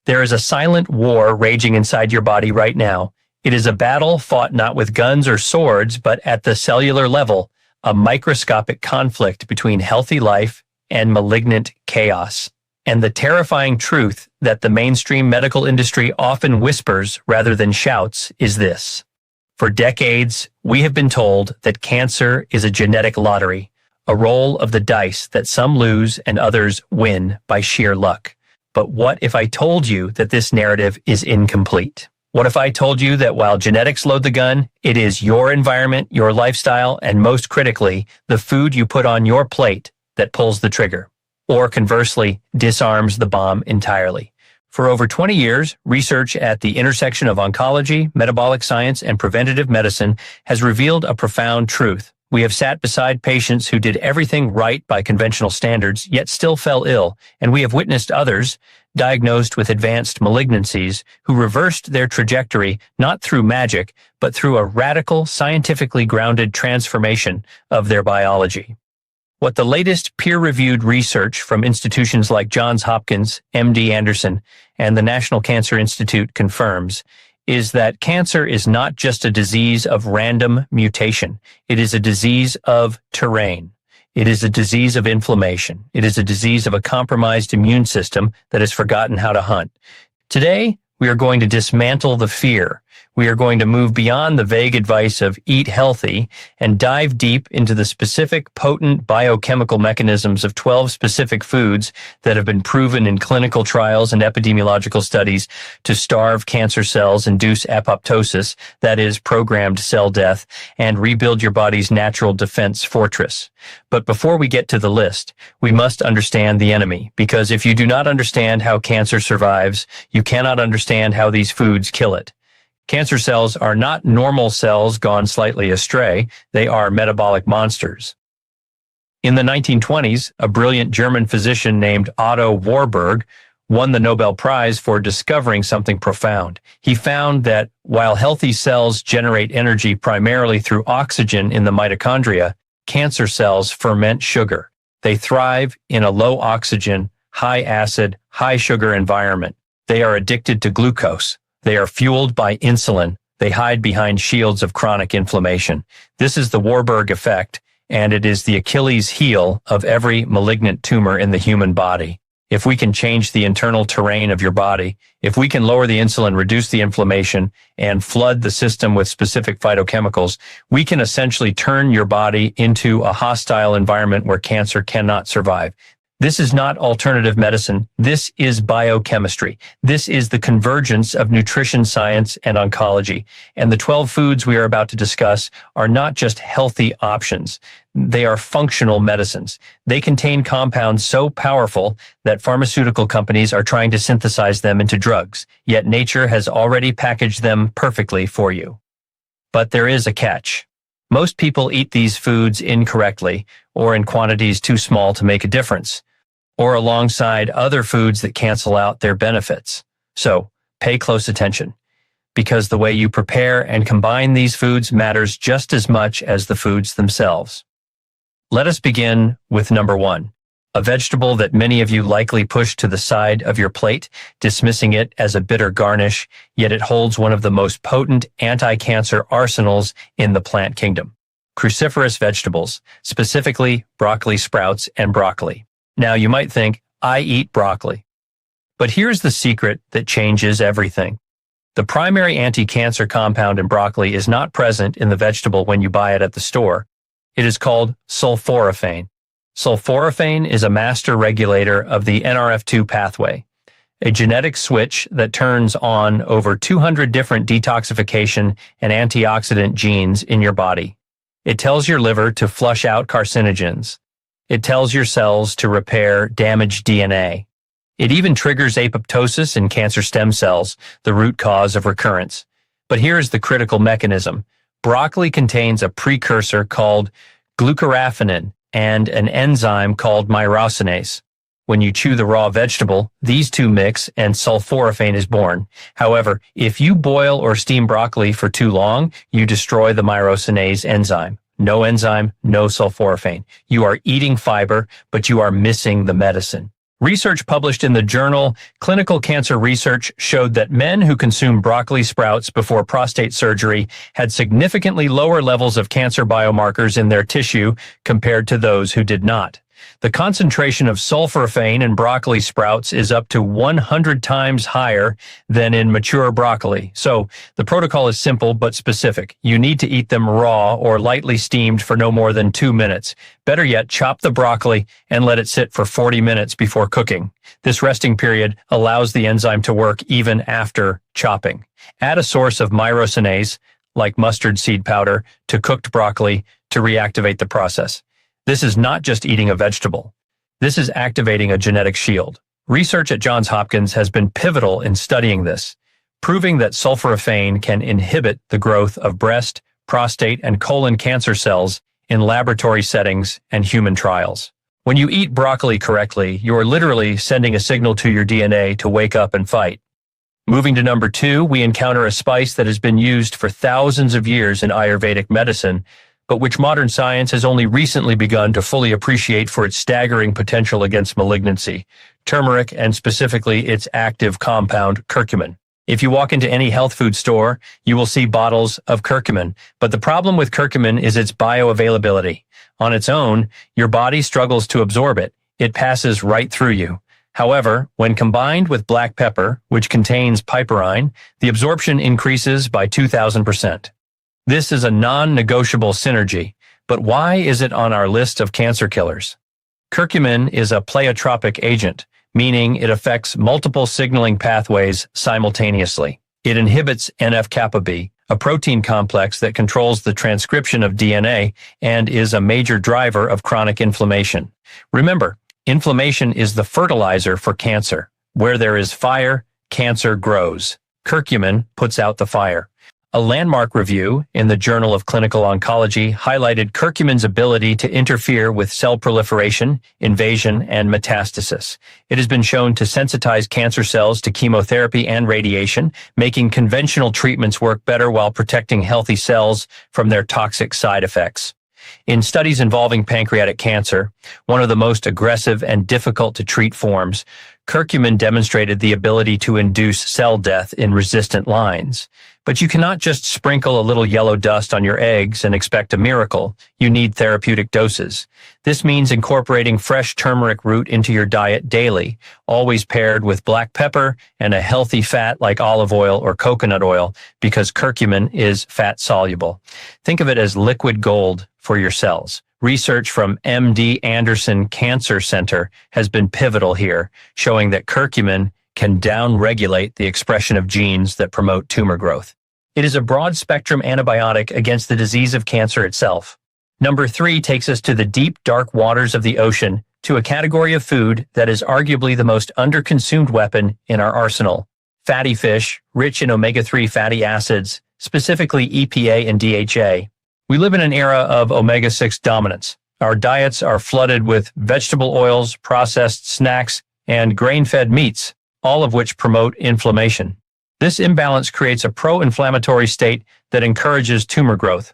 There is a silent war raging inside your body right now. It is a battle fought not with guns or swords, but at the cellular level, a microscopic conflict between healthy life and malignant chaos. And the terrifying truth that the mainstream medical industry often whispers rather than shouts is this. For decades, we have been told that cancer is a genetic lottery, a roll of the dice that some lose and others win by sheer luck. But what if I told you that this narrative is incomplete? What if I told you that while genetics load the gun, it is your environment, your lifestyle, and most critically, the food you put on your plate that pulls the trigger? Or conversely, disarms the bomb entirely. For over 20 years, research at the intersection of oncology, metabolic science, and preventative medicine has revealed a profound truth. We have sat beside patients who did everything right by conventional standards, yet still fell ill, and we have witnessed others, diagnosed with advanced malignancies, who reversed their trajectory not through magic, but through a radical, scientifically grounded transformation of their biology. What the latest peer-reviewed research from institutions like Johns Hopkins, MD Anderson, and the National Cancer Institute confirms is that cancer is not just a disease of random mutation. It is a disease of terrain. It is a disease of inflammation. It is a disease of a compromised immune system that has forgotten how to hunt. Today, we are going to dismantle the fear. We are going to move beyond the vague advice of eat healthy and dive deep into the specific potent biochemical mechanisms of 12 specific foods that have been proven in clinical trials and epidemiological studies to starve cancer cells, induce apoptosis, that is, programmed cell death, and rebuild your body's natural defense fortress. But before we get to the list, we must understand the enemy, because if you do not understand how cancer survives, you cannot understand how these foods kill it. Cancer cells are not normal cells gone slightly astray. They are metabolic monsters. In the 1920s, a brilliant German physician named Otto Warburg won the Nobel Prize for discovering something profound. He found that while healthy cells generate energy primarily through oxygen in the mitochondria, cancer cells ferment sugar. They thrive in a low oxygen, high acid, high sugar environment. They are addicted to glucose. They are fueled by insulin. They hide behind shields of chronic inflammation. This is the Warburg effect, and it is the Achilles heel of every malignant tumor in the human body. If we can change the internal terrain of your body, if we can lower the insulin, reduce the inflammation, and flood the system with specific phytochemicals, we can essentially turn your body into a hostile environment where cancer cannot survive. This is not alternative medicine. This is biochemistry. This is the convergence of nutrition science and oncology. And the 12 foods we are about to discuss are not just healthy options. They are functional medicines. They contain compounds so powerful that pharmaceutical companies are trying to synthesize them into drugs, yet nature has already packaged them perfectly for you. But there is a catch. Most people eat these foods incorrectly, or in quantities too small to make a difference, or alongside other foods that cancel out their benefits. So, pay close attention, because the way you prepare and combine these foods matters just as much as the foods themselves. Let us begin with number 1, a vegetable that many of you likely push to the side of your plate, dismissing it as a bitter garnish, yet it holds one of the most potent anti-cancer arsenals in the plant kingdom. Cruciferous vegetables, specifically broccoli sprouts and broccoli. Now you might think, I eat broccoli. But here's the secret that changes everything. The primary anti-cancer compound in broccoli is not present in the vegetable when you buy it at the store. It is called sulforaphane. Sulforaphane is a master regulator of the NRF2 pathway, a genetic switch that turns on over 200 different detoxification and antioxidant genes in your body. It tells your liver to flush out carcinogens. It tells your cells to repair damaged DNA. It even triggers apoptosis in cancer stem cells, the root cause of recurrence. But here's the critical mechanism. Broccoli contains a precursor called glucoraphanin and an enzyme called myrosinase. When you chew the raw vegetable, these two mix and sulforaphane is born. However, if you boil or steam broccoli for too long, you destroy the myrosinase enzyme. No enzyme, no sulforaphane. You are eating fiber, but you are missing the medicine. Research published in the journal Clinical Cancer Research showed that men who consumed broccoli sprouts before prostate surgery had significantly lower levels of cancer biomarkers in their tissue compared to those who did not. The concentration of sulforaphane in broccoli sprouts is up to 100 times higher than in mature broccoli. So the protocol is simple but specific. You need to eat them raw or lightly steamed for no more than 2 minutes. Better yet, chop the broccoli and let it sit for 40 minutes before cooking. This resting period allows the enzyme to work even after chopping. Add a source of myrosinase, like mustard seed powder, to cooked broccoli to reactivate the process. This is not just eating a vegetable. This is activating a genetic shield. Research at Johns Hopkins has been pivotal in studying this, proving that sulforaphane can inhibit the growth of breast, prostate, and colon cancer cells in laboratory settings and human trials. When you eat broccoli correctly, you are literally sending a signal to your DNA to wake up and fight. Moving to number 2, we encounter a spice that has been used for thousands of years in Ayurvedic medicine, but which modern science has only recently begun to fully appreciate for its staggering potential against malignancy: turmeric, and specifically its active compound, curcumin. If you walk into any health food store, you will see bottles of curcumin, but the problem with curcumin is its bioavailability. On its own, your body struggles to absorb it. It passes right through you. However, when combined with black pepper, which contains piperine, the absorption increases by 2,000%. This is a non-negotiable synergy, but why is it on our list of cancer killers? Curcumin is a pleiotropic agent, meaning it affects multiple signaling pathways simultaneously. It inhibits NF-kappa B, a protein complex that controls the transcription of DNA and is a major driver of chronic inflammation. Remember, inflammation is the fertilizer for cancer. Where there is fire, cancer grows. Curcumin puts out the fire. A landmark review in the Journal of Clinical Oncology highlighted curcumin's ability to interfere with cell proliferation, invasion, and metastasis. It has been shown to sensitize cancer cells to chemotherapy and radiation, making conventional treatments work better while protecting healthy cells from their toxic side effects. In studies involving pancreatic cancer, one of the most aggressive and difficult to treat forms, curcumin demonstrated the ability to induce cell death in resistant lines. But you cannot just sprinkle a little yellow dust on your eggs and expect a miracle. You need therapeutic doses. This means incorporating fresh turmeric root into your diet daily, always paired with black pepper and a healthy fat like olive oil or coconut oil, because curcumin is fat soluble. Think of it as liquid gold for your cells. Research from MD Anderson Cancer Center has been pivotal here, showing that curcumin can downregulate the expression of genes that promote tumor growth. It is a broad-spectrum antibiotic against the disease of cancer itself. Number 3 takes us to the deep, dark waters of the ocean, to a category of food that is arguably the most underconsumed weapon in our arsenal: fatty fish, rich in omega-3 fatty acids, specifically EPA and DHA. We live in an era of omega-6 dominance. Our diets are flooded with vegetable oils, processed snacks, and grain-fed meats, all of which promote inflammation. This imbalance creates a pro-inflammatory state that encourages tumor growth.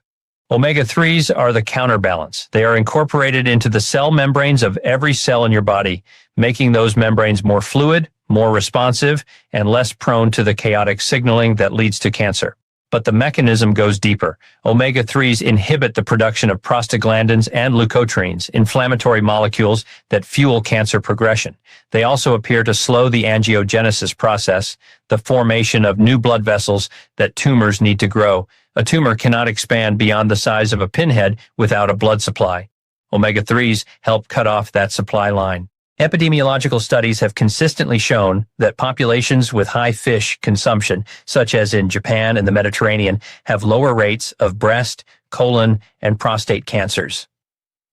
Omega-3s are the counterbalance. They are incorporated into the cell membranes of every cell in your body, making those membranes more fluid, more responsive, and less prone to the chaotic signaling that leads to cancer. But the mechanism goes deeper. Omega-3s inhibit the production of prostaglandins and leukotrienes, inflammatory molecules that fuel cancer progression. They also appear to slow the angiogenesis process, the formation of new blood vessels that tumors need to grow. A tumor cannot expand beyond the size of a pinhead without a blood supply. Omega-3s help cut off that supply line. Epidemiological studies have consistently shown that populations with high fish consumption, such as in Japan and the Mediterranean, have lower rates of breast, colon, and prostate cancers.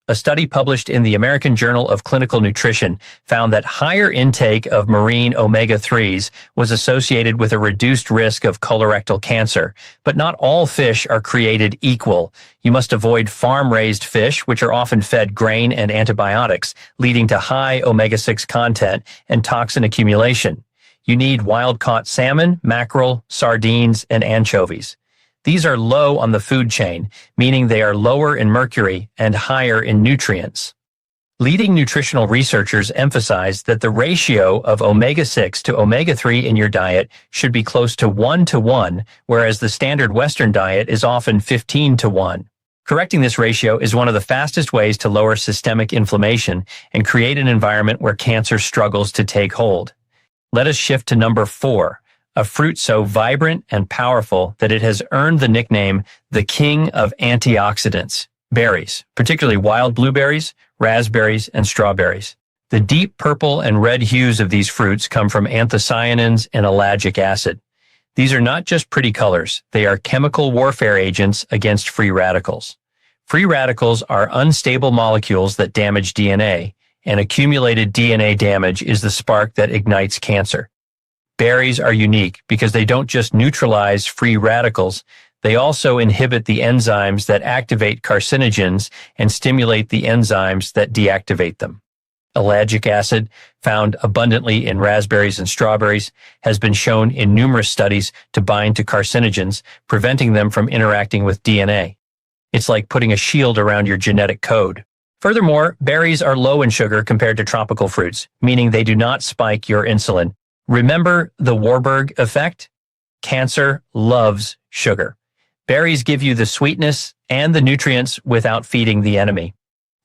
A study published in the American Journal of Clinical Nutrition found that higher intake of marine omega-3s was associated with a reduced risk of colorectal cancer. But not all fish are created equal. You must avoid farm-raised fish, which are often fed grain and antibiotics, leading to high omega-6 content and toxin accumulation. You need wild-caught salmon, mackerel, sardines, and anchovies. These are low on the food chain, meaning they are lower in mercury and higher in nutrients. Leading nutritional researchers emphasize that the ratio of omega-6 to omega-3 in your diet should be close to 1:1, whereas the standard Western diet is often 15:1. Correcting this ratio is one of the fastest ways to lower systemic inflammation and create an environment where cancer struggles to take hold. Let us shift to number 4, a fruit so vibrant and powerful that it has earned the nickname the king of antioxidants. Berries, particularly wild blueberries, raspberries, and strawberries. The deep purple and red hues of these fruits come from anthocyanins and ellagic acid. These are not just pretty colors, they are chemical warfare agents against free radicals. Free radicals are unstable molecules that damage DNA, and accumulated DNA damage is the spark that ignites cancer. Berries are unique because they don't just neutralize free radicals, they also inhibit the enzymes that activate carcinogens and stimulate the enzymes that deactivate them. Ellagic acid, found abundantly in raspberries and strawberries, has been shown in numerous studies to bind to carcinogens, preventing them from interacting with DNA. It's like putting a shield around your genetic code. Furthermore, berries are low in sugar compared to tropical fruits, meaning they do not spike your insulin. Remember the Warburg effect? Cancer loves sugar. Berries give you the sweetness and the nutrients without feeding the enemy.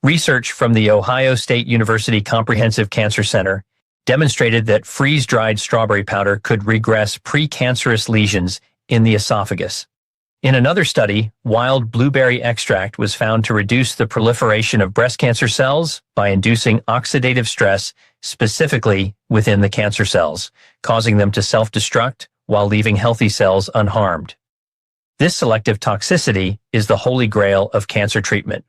Research from the Ohio State University Comprehensive Cancer Center demonstrated that freeze-dried strawberry powder could regress precancerous lesions in the esophagus. In another study, wild blueberry extract was found to reduce the proliferation of breast cancer cells by inducing oxidative stress specifically within the cancer cells, causing them to self-destruct while leaving healthy cells unharmed. This selective toxicity is the holy grail of cancer treatment.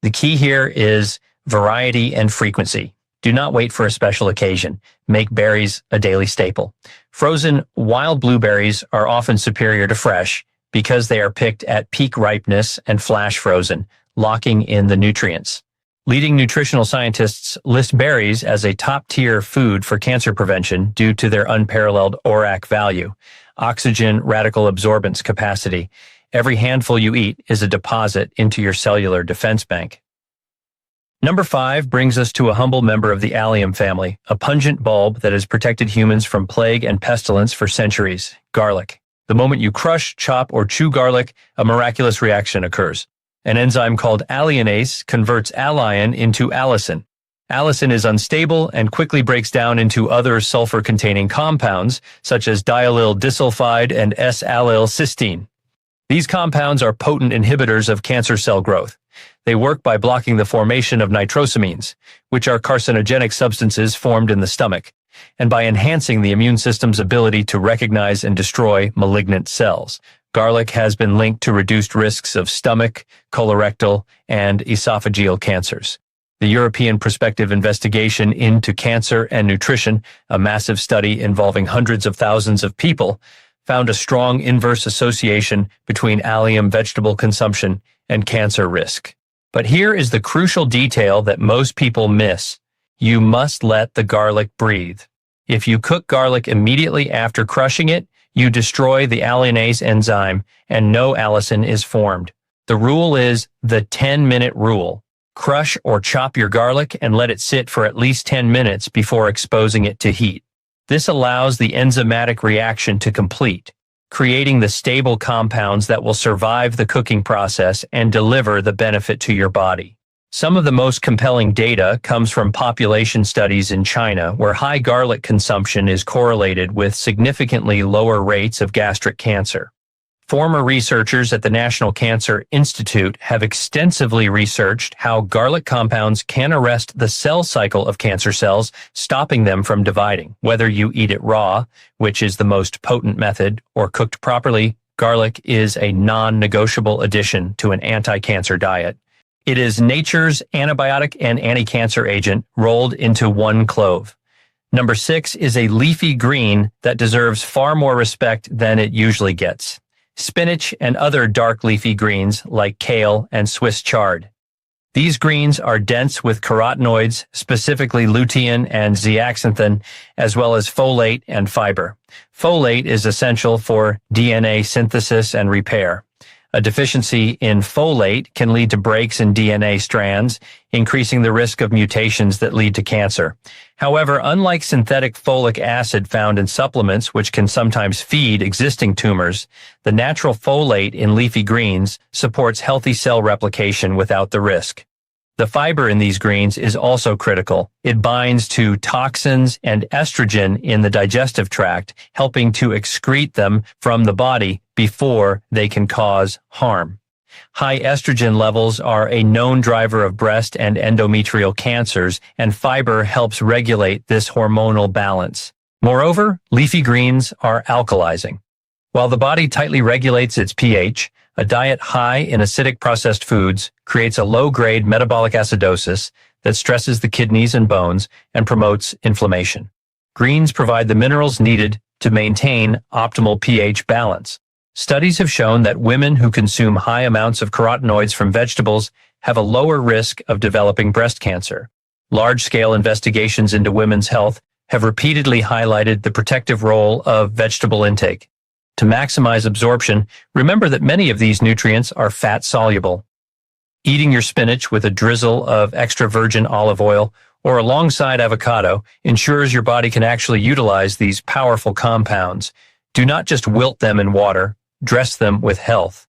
The key here is variety and frequency. Do not wait for a special occasion. Make berries a daily staple. Frozen wild blueberries are often superior to fresh because they are picked at peak ripeness and flash frozen, locking in the nutrients. Leading nutritional scientists list berries as a top-tier food for cancer prevention due to their unparalleled ORAC value, oxygen radical absorbance capacity. Every handful you eat is a deposit into your cellular defense bank. Number 5 brings us to a humble member of the allium family, a pungent bulb that has protected humans from plague and pestilence for centuries: garlic. The moment you crush, chop, or chew garlic, a miraculous reaction occurs. An enzyme called alliinase converts alliin into allicin. Allicin is unstable and quickly breaks down into other sulfur-containing compounds, such as diallyl disulfide and S-allyl cysteine. These compounds are potent inhibitors of cancer cell growth. They work by blocking the formation of nitrosamines, which are carcinogenic substances formed in the stomach, and by enhancing the immune system's ability to recognize and destroy malignant cells. Garlic has been linked to reduced risks of stomach, colorectal, and esophageal cancers. The European Prospective Investigation into Cancer and Nutrition, a massive study involving hundreds of thousands of people, found a strong inverse association between allium vegetable consumption and cancer risk. But here is the crucial detail that most people miss. You must let the garlic breathe. If you cook garlic immediately after crushing it, you destroy the alliinase enzyme and no allicin is formed. The rule is the 10-minute rule. Crush or chop your garlic and let it sit for at least 10 minutes before exposing it to heat. This allows the enzymatic reaction to complete, creating the stable compounds that will survive the cooking process and deliver the benefit to your body. Some of the most compelling data comes from population studies in China, where high garlic consumption is correlated with significantly lower rates of gastric cancer. Former researchers at the National Cancer Institute have extensively researched how garlic compounds can arrest the cell cycle of cancer cells, stopping them from dividing. Whether you eat it raw, which is the most potent method, or cooked properly, garlic is a non-negotiable addition to an anti-cancer diet. It is nature's antibiotic and anti-cancer agent rolled into one clove. Number 6 is a leafy green that deserves far more respect than it usually gets. Spinach and other dark leafy greens like kale and Swiss chard. These greens are dense with carotenoids, specifically lutein and zeaxanthin, as well as folate and fiber. Folate is essential for DNA synthesis and repair. A deficiency in folate can lead to breaks in DNA strands, increasing the risk of mutations that lead to cancer. However, unlike synthetic folic acid found in supplements, which can sometimes feed existing tumors, the natural folate in leafy greens supports healthy cell replication without the risk. The fiber in these greens is also critical. It binds to toxins and estrogen in the digestive tract, helping to excrete them from the body before they can cause harm. High estrogen levels are a known driver of breast and endometrial cancers, and fiber helps regulate this hormonal balance. Moreover, leafy greens are alkalizing. While the body tightly regulates its pH, a diet high in acidic processed foods creates a low-grade metabolic acidosis that stresses the kidneys and bones and promotes inflammation. Greens provide the minerals needed to maintain optimal pH balance. Studies have shown that women who consume high amounts of carotenoids from vegetables have a lower risk of developing breast cancer. Large-scale investigations into women's health have repeatedly highlighted the protective role of vegetable intake. To maximize absorption, remember that many of these nutrients are fat-soluble. Eating your spinach with a drizzle of extra virgin olive oil or alongside avocado ensures your body can actually utilize these powerful compounds. Do not just wilt them in water, dress them with health.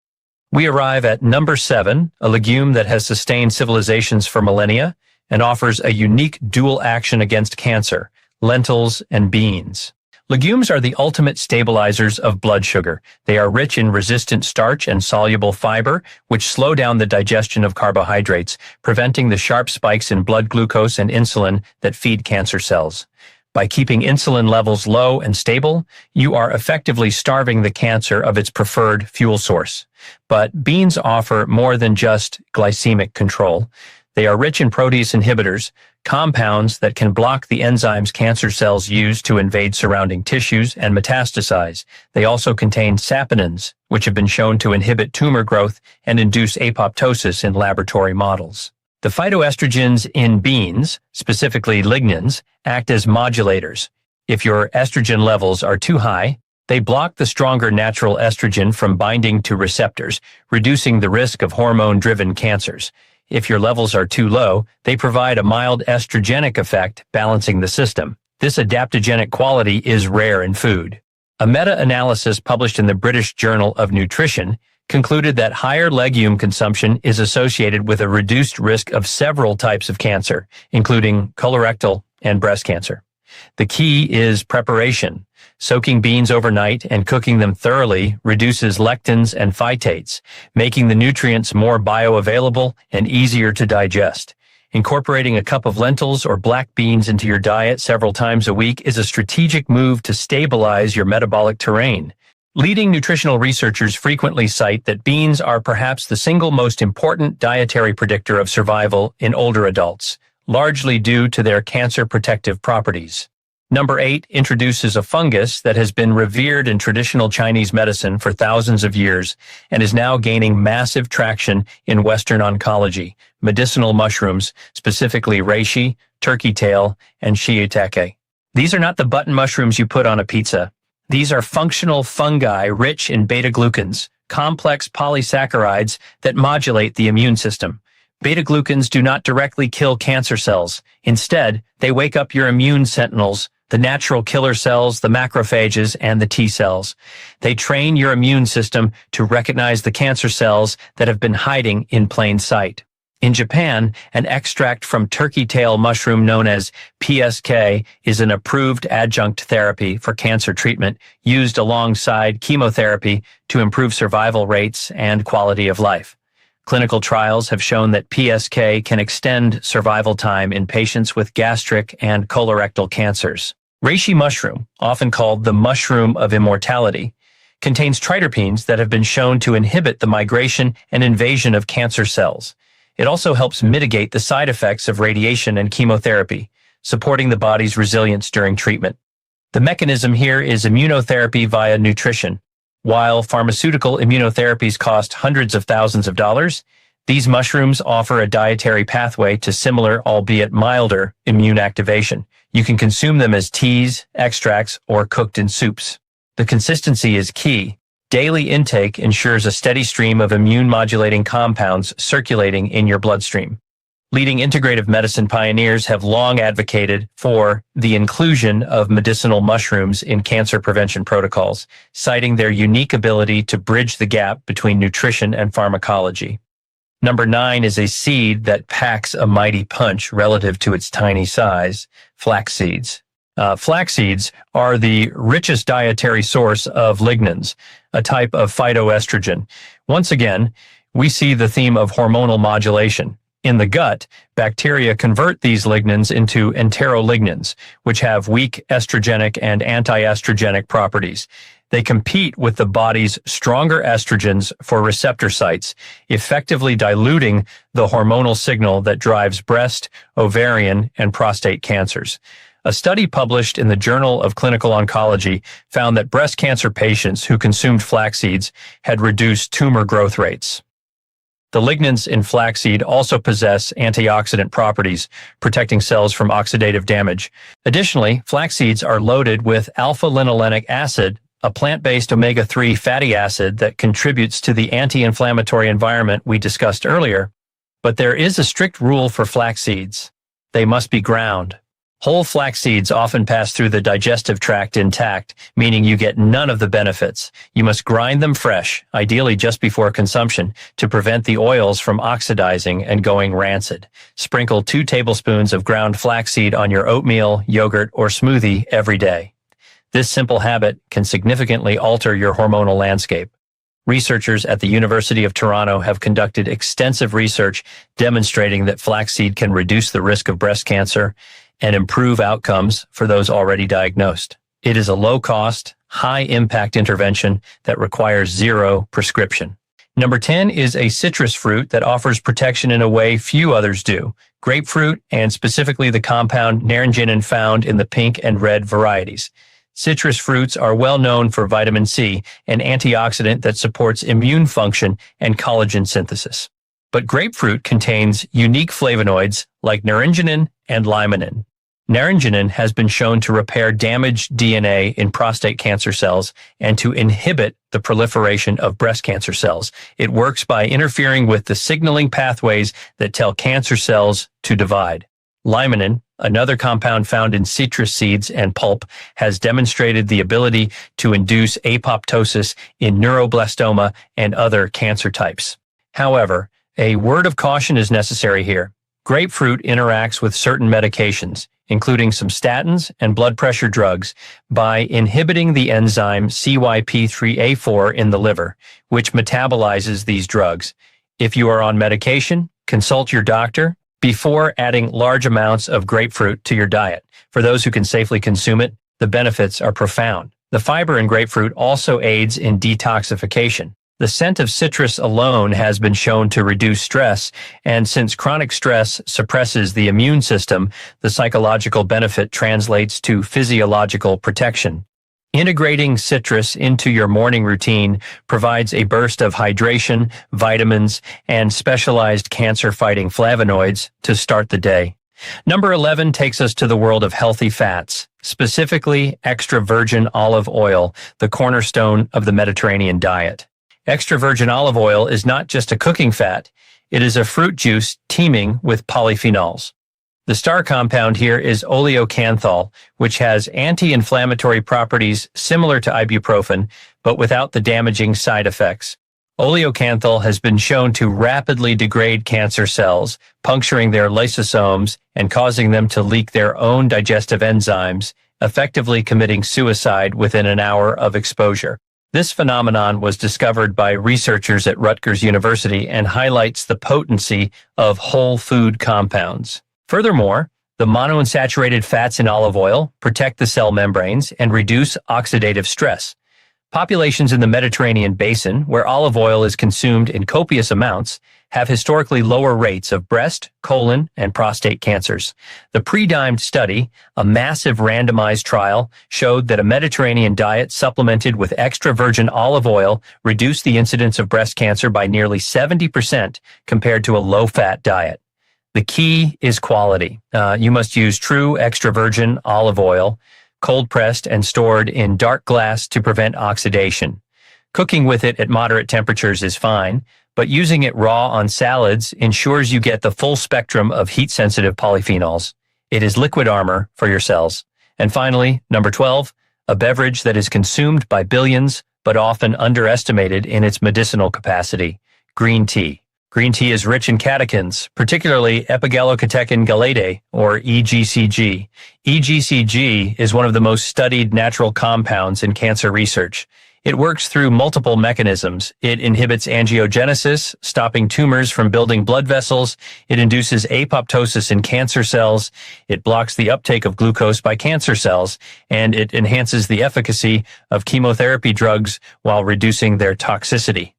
We arrive at number 7, a legume that has sustained civilizations for millennia and offers a unique dual action against cancer: lentils and beans. Legumes are the ultimate stabilizers of blood sugar. They are rich in resistant starch and soluble fiber, which slow down the digestion of carbohydrates, preventing the sharp spikes in blood glucose and insulin that feed cancer cells. By keeping insulin levels low and stable, you are effectively starving the cancer of its preferred fuel source. But beans offer more than just glycemic control. They are rich in protease inhibitors, compounds that can block the enzymes cancer cells use to invade surrounding tissues and metastasize. They also contain saponins, which have been shown to inhibit tumor growth and induce apoptosis in laboratory models. The phytoestrogens in beans, specifically lignans, act as modulators. If your estrogen levels are too high, they block the stronger natural estrogen from binding to receptors, reducing the risk of hormone-driven cancers. If your levels are too low, they provide a mild estrogenic effect, balancing the system. This adaptogenic quality is rare in food. A meta-analysis published in the British Journal of Nutrition concluded that higher legume consumption is associated with a reduced risk of several types of cancer, including colorectal and breast cancer. The key is preparation. Soaking beans overnight and cooking them thoroughly reduces lectins and phytates, making the nutrients more bioavailable and easier to digest. Incorporating a cup of lentils or black beans into your diet several times a week is a strategic move to stabilize your metabolic terrain. Leading nutritional researchers frequently cite that beans are perhaps the single most important dietary predictor of survival in older adults, largely due to their cancer protective properties. Number 8 introduces a fungus that has been revered in traditional Chinese medicine for thousands of years and is now gaining massive traction in Western oncology: medicinal mushrooms, specifically reishi, turkey tail, and shiitake. These are not the button mushrooms you put on a pizza. These are functional fungi rich in beta-glucans, complex polysaccharides that modulate the immune system. Beta-glucans do not directly kill cancer cells. Instead, they wake up your immune sentinels, the natural killer cells, the macrophages, and the T cells. They train your immune system to recognize the cancer cells that have been hiding in plain sight. In Japan, an extract from turkey tail mushroom known as PSK is an approved adjunct therapy for cancer treatment used alongside chemotherapy to improve survival rates and quality of life. Clinical trials have shown that PSK can extend survival time in patients with gastric and colorectal cancers. Reishi mushroom, often called the mushroom of immortality, contains triterpenes that have been shown to inhibit the migration and invasion of cancer cells. It also helps mitigate the side effects of radiation and chemotherapy, supporting the body's resilience during treatment. The mechanism here is immunotherapy via nutrition. While pharmaceutical immunotherapies cost hundreds of thousands of dollars, these mushrooms offer a dietary pathway to similar, albeit milder, immune activation. You can consume them as teas, extracts, or cooked in soups. The consistency is key. Daily intake ensures a steady stream of immune-modulating compounds circulating in your bloodstream. Leading integrative medicine pioneers have long advocated for the inclusion of medicinal mushrooms in cancer prevention protocols, citing their unique ability to bridge the gap between nutrition and pharmacology. Number 9 is a seed that packs a mighty punch relative to its tiny size: flax seeds. Flax seeds are the richest dietary source of lignans, a type of phytoestrogen. Once again, we see the theme of hormonal modulation. In the gut, bacteria convert these lignans into enterolignans, which have weak estrogenic and antiestrogenic properties. They compete with the body's stronger estrogens for receptor sites, effectively diluting the hormonal signal that drives breast, ovarian, and prostate cancers. A study published in the Journal of Clinical Oncology found that breast cancer patients who consumed flax seeds had reduced tumor growth rates. The lignans in flaxseed also possess antioxidant properties, protecting cells from oxidative damage. Additionally, flax seeds are loaded with alpha-linolenic acid, a plant-based omega-3 fatty acid that contributes to the anti-inflammatory environment we discussed earlier. But there is a strict rule for flax seeds. They must be ground. Whole flax seeds often pass through the digestive tract intact, meaning you get none of the benefits. You must grind them fresh, ideally just before consumption, to prevent the oils from oxidizing and going rancid. Sprinkle 2 tablespoons of ground flaxseed on your oatmeal, yogurt, or smoothie every day. This simple habit can significantly alter your hormonal landscape. Researchers at the University of Toronto have conducted extensive research demonstrating that flaxseed can reduce the risk of breast cancer and improve outcomes for those already diagnosed. It is a low-cost, high-impact intervention that requires 0 prescription. Number 10 is a citrus fruit that offers protection in a way few others do. Grapefruit, and specifically the compound naringinin found in the pink and red varieties. Citrus fruits are well known for vitamin C, an antioxidant that supports immune function and collagen synthesis. But grapefruit contains unique flavonoids like naringinin and limonene. Naringinin has been shown to repair damaged DNA in prostate cancer cells and to inhibit the proliferation of breast cancer cells. It works by interfering with the signaling pathways that tell cancer cells to divide. Limonene, another compound found in citrus seeds and pulp, has demonstrated the ability to induce apoptosis in neuroblastoma and other cancer types. However, a word of caution is necessary here. Grapefruit interacts with certain medications, including some statins and blood pressure drugs, by inhibiting the enzyme CYP3A4 in the liver, which metabolizes these drugs. If you are on medication, consult your doctor before adding large amounts of grapefruit to your diet. For those who can safely consume it, the benefits are profound. The fiber in grapefruit also aids in detoxification. The scent of citrus alone has been shown to reduce stress, and since chronic stress suppresses the immune system, the psychological benefit translates to physiological protection. Integrating citrus into your morning routine provides a burst of hydration, vitamins, and specialized cancer-fighting flavonoids to start the day. Number 11 takes us to the world of healthy fats, specifically extra virgin olive oil, the cornerstone of the Mediterranean diet. Extra virgin olive oil is not just a cooking fat, it is a fruit juice teeming with polyphenols. The star compound here is oleocanthal, which has anti-inflammatory properties similar to ibuprofen, but without the damaging side effects. Oleocanthal has been shown to rapidly degrade cancer cells, puncturing their lysosomes and causing them to leak their own digestive enzymes, effectively committing suicide within an hour of exposure. This phenomenon was discovered by researchers at Rutgers University and highlights the potency of whole food compounds. Furthermore, the monounsaturated fats in olive oil protect the cell membranes and reduce oxidative stress. Populations in the Mediterranean basin, where olive oil is consumed in copious amounts, have historically lower rates of breast, colon, and prostate cancers. The pre-dimed study, a massive randomized trial, showed that a Mediterranean diet supplemented with extra virgin olive oil reduced the incidence of breast cancer by nearly 70% compared to a low-fat diet. The key is quality. You must use true extra virgin olive oil, cold-pressed and stored in dark glass to prevent oxidation. Cooking with it at moderate temperatures is fine, but using it raw on salads ensures you get the full spectrum of heat-sensitive polyphenols. It is liquid armor for your cells. And finally, number 12, a beverage that is consumed by billions, but often underestimated in its medicinal capacity, green tea. Green tea is rich in catechins, particularly epigallocatechin gallate, or EGCG. EGCG is one of the most studied natural compounds in cancer research. It works through multiple mechanisms. It inhibits angiogenesis, stopping tumors from building blood vessels. It induces apoptosis in cancer cells. It blocks the uptake of glucose by cancer cells, and it enhances the efficacy of chemotherapy drugs while reducing their toxicity.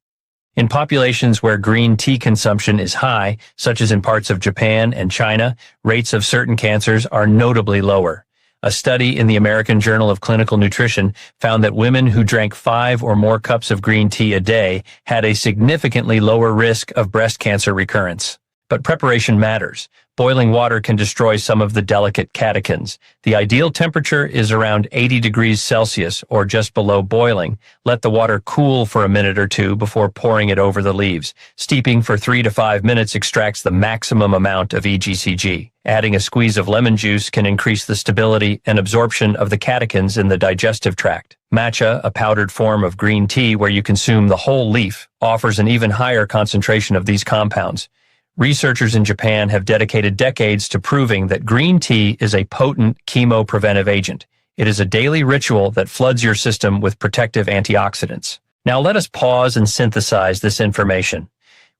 In populations where green tea consumption is high, such as in parts of Japan and China, rates of certain cancers are notably lower. A study in the American Journal of Clinical Nutrition found that women who drank 5 or more cups of green tea a day had a significantly lower risk of breast cancer recurrence. But preparation matters. Boiling water can destroy some of the delicate catechins. The ideal temperature is around 80 degrees Celsius or just below boiling. Let the water cool for a minute or two before pouring it over the leaves. Steeping for 3 to 5 minutes extracts the maximum amount of EGCG. Adding a squeeze of lemon juice can increase the stability and absorption of the catechins in the digestive tract. Matcha, a powdered form of green tea where you consume the whole leaf, offers an even higher concentration of these compounds. Researchers in Japan have dedicated decades to proving that green tea is a potent chemopreventive agent. It is a daily ritual that floods your system with protective antioxidants. Now let us pause and synthesize this information.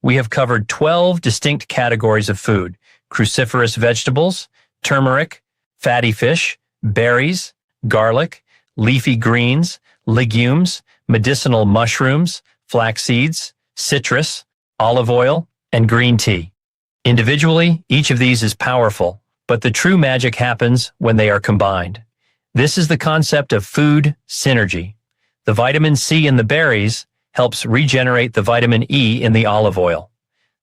We have covered 12 distinct categories of food: cruciferous vegetables, turmeric, fatty fish, berries, garlic, leafy greens, legumes, medicinal mushrooms, flax seeds, citrus, olive oil, and green tea. Individually, each of these is powerful, but the true magic happens when they are combined. This is the concept of food synergy. The vitamin C in the berries helps regenerate the vitamin E in the olive oil.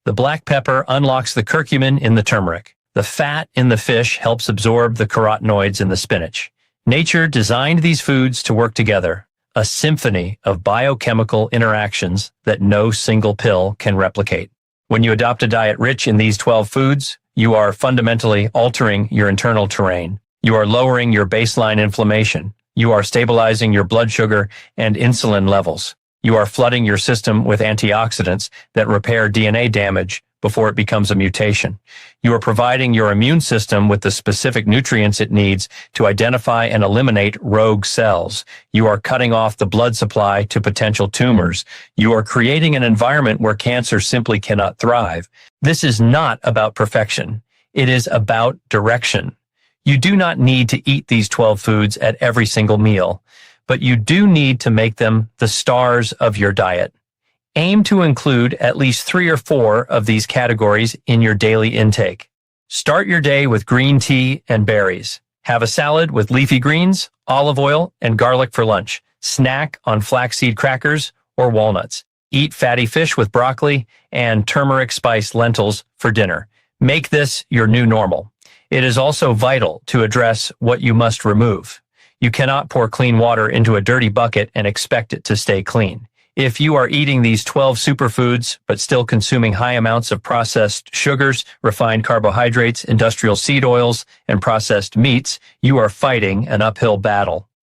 The black pepper unlocks the curcumin in the turmeric. The fat in the fish helps absorb the carotenoids in the spinach. Nature designed these foods to work together, a symphony of biochemical interactions that no single pill can replicate. When you adopt a diet rich in these 12 foods, you are fundamentally altering your internal terrain. You are lowering your baseline inflammation. You are stabilizing your blood sugar and insulin levels. You are flooding your system with antioxidants that repair DNA damage before it becomes a mutation. You are providing your immune system with the specific nutrients it needs to identify and eliminate rogue cells. You are cutting off the blood supply to potential tumors. You are creating an environment where cancer simply cannot thrive. This is not about perfection. It is about direction. You do not need to eat these 12 foods at every single meal, but you do need to make them the stars of your diet. Aim to include at least 3 or 4 of these categories in your daily intake. Start your day with green tea and berries. Have a salad with leafy greens, olive oil, and garlic for lunch. Snack on flaxseed crackers or walnuts. Eat fatty fish with broccoli and turmeric spiced lentils for dinner. Make this your new normal. It is also vital to address what you must remove. You cannot pour clean water into a dirty bucket and expect it to stay clean. If you are eating these 12 superfoods, but still consuming high amounts of processed sugars, refined carbohydrates, industrial seed oils, and processed meats, you are fighting an uphill battle.